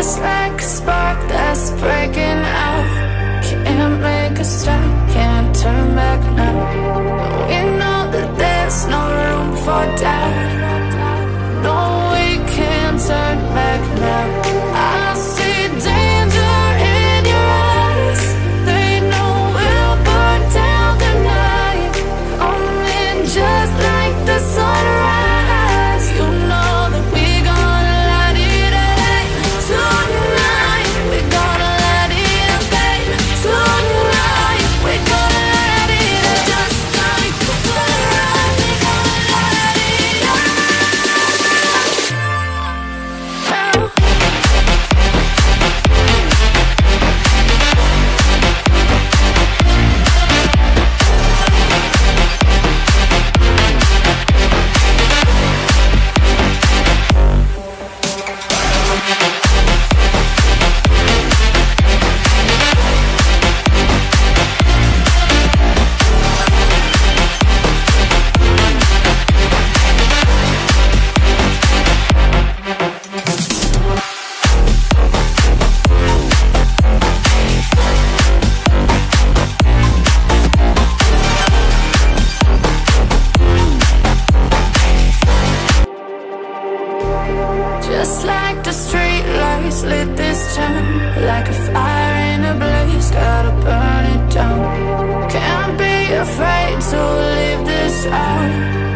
just like a spark that's breaking out. Can't make a stop, can't turn back now. We know that there's no room for doubt. No, we can't turn back now. I see danger in your eyes. They know we'll burn down the night. Coming just like the sunrise. You know that we gonna light it up tonight. We gonna light it up, babe. Tonight we gonna light it up just like the sunrise. We gonna light it up now. Just like the street lights lit this town, like a fire in a blaze, gotta burn it down. Can't be afraid to leave this out.